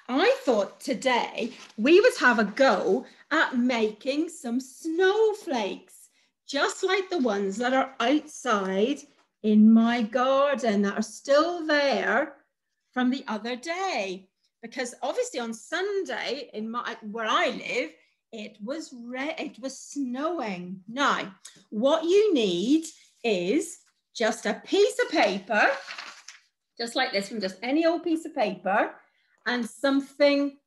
I thought today we would have a go at making some snowflakes, just like the ones that are outside in my garden that are still there from the other day. Because obviously on Sunday where I live, it was snowing. Now, what you need is just a piece of paper, just like this one, just any old piece of paper, and something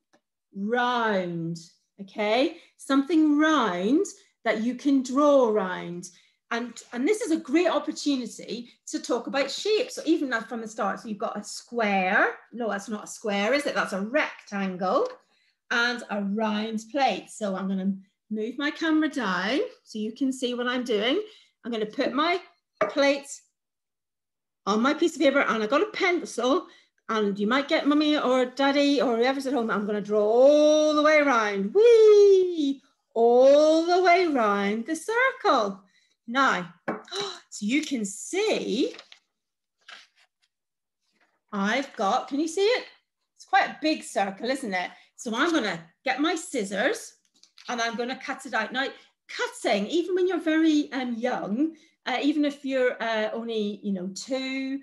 round, okay? Something round that you can draw around. And this is a great opportunity to talk about shapes. So even from the start, so you've got a square. No, that's not a square, is it? That's a rectangle and a round plate. So I'm going to move my camera down so you can see what I'm doing. I'm going to put my plate on my piece of paper, and I've got a pencil, and you might get mummy or daddy or whoever's at home. I'm going to draw all the way around, whee, all the way around the circle. Now, so you can see I've got, can you see it? It's quite a big circle, isn't it? So I'm going to get my scissors and I'm going to cut it out. Now, cutting, even when you're very young, even if you're only, 2,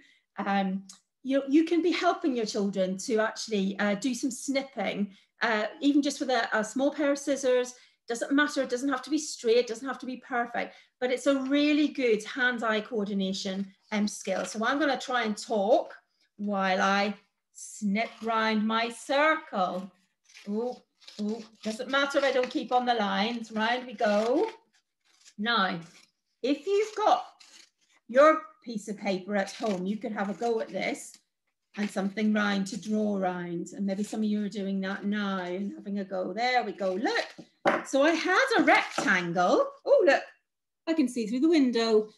you can be helping your children to actually do some snipping, even just with a small pair of scissors. Doesn't matter, it doesn't have to be straight, doesn't have to be perfect, but it's a really good hand-eye coordination skill. So I'm going to try and talk while I snip round my circle. Oh, doesn't matter if I don't keep on the lines, round we go. Now, if you've got your piece of paper at home, you could have a go at this and something round to draw around. And maybe some of you are doing that now and having a go. There we go, look. So I had a rectangle. Oh, look, I can see through the window.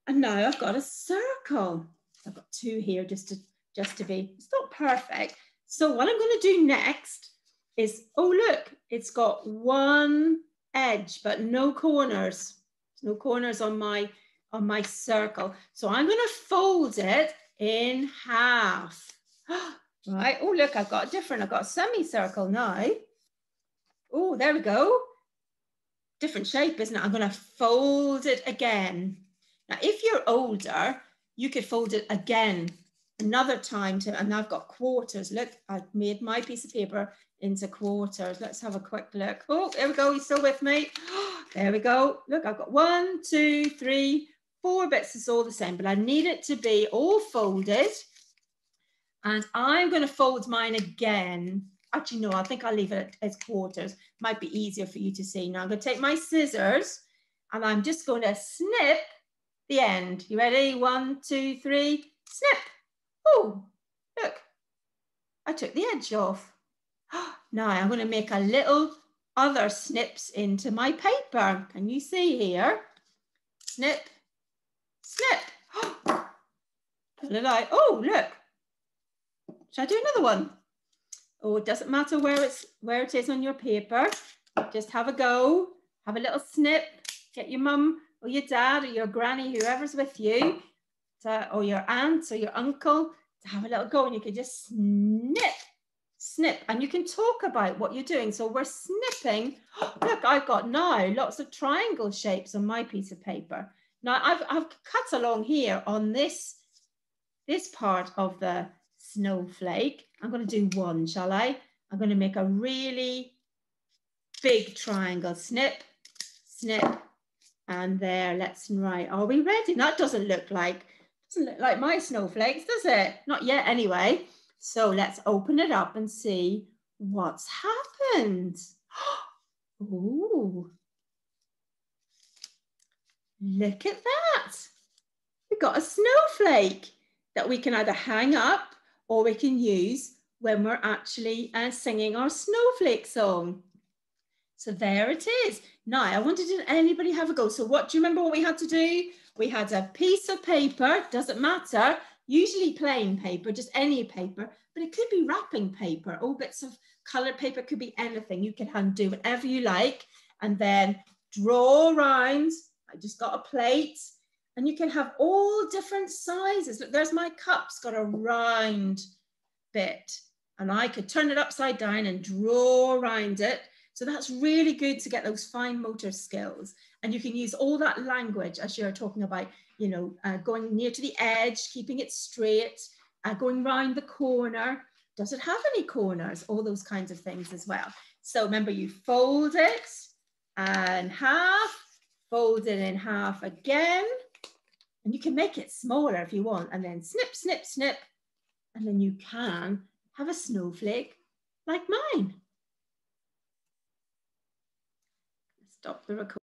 And now I've got a circle. I've got 2 here just to be, it's not perfect. So what I'm going to do next is, oh, look, it's got 1 edge, but no corners. There's no corners on my circle. So I'm going to fold it in half. Right. Oh, look, I've got a semicircle now. Oh, there we go. Different shape, isn't it? I'm going to fold it again. Now, if you're older, you could fold it again another time and I've got quarters. Look, I've made my piece of paper into quarters. Let's have a quick look. Oh, there we go. You still with me? There we go. Look, I've got 1, 2, 3, 4 bits. It's all the same, but I need it to be all folded. And I'm going to fold mine again. Actually, no, I think I'll leave it as quarters. Might be easier for you to see. Now I'm going to take my scissors and I'm just going to snip the end. You ready? 1, 2, 3, snip. Oh, look, I took the edge off. Now I'm going to make a little other snips into my paper. Can you see here? Snip, snip. Pull it out. Oh, look. Should I do another one? Oh, it doesn't matter where it is on your paper. Just have a go. Have a little snip. Get your mum or your dad or your granny, whoever's with you, or your aunt or your uncle, to have a little go, and you can just snip, and you can talk about what you're doing. So we're snipping. Look, I've got now lots of triangle shapes on my piece of paper. Now I've cut along here on this part of the snowflake. I'm going to do 1, shall I? I'm going to make a really big triangle. Snip, snip, and there. Let's write. Are we ready? That doesn't look like my snowflakes, does it? Not yet, anyway. So let's open it up and see what's happened. Ooh, look at that. We've got a snowflake that we can either hang up or we can use when we're actually singing our snowflake song. So there it is. Now, I wanted to anybody have a go. So do you remember what we had to do? We had a piece of paper, doesn't matter, usually plain paper, just any paper, but it could be wrapping paper, all bits of colored paper, could be anything. You can do whatever you like and then draw around. I just got a plate and you can have all different sizes. Look, there's my cup, it's got a round bit. and I could turn it upside down and draw around it. So that's really good to get those fine motor skills. And you can use all that language as you're talking about, you know, going near to the edge, keeping it straight, going round the corner. Does it have any corners? All those kinds of things as well. So remember, you fold it in half, fold it in half again, and you can make it smaller if you want, and then snip, snip, snip, and then you can have a snowflake like mine. Stop the recording.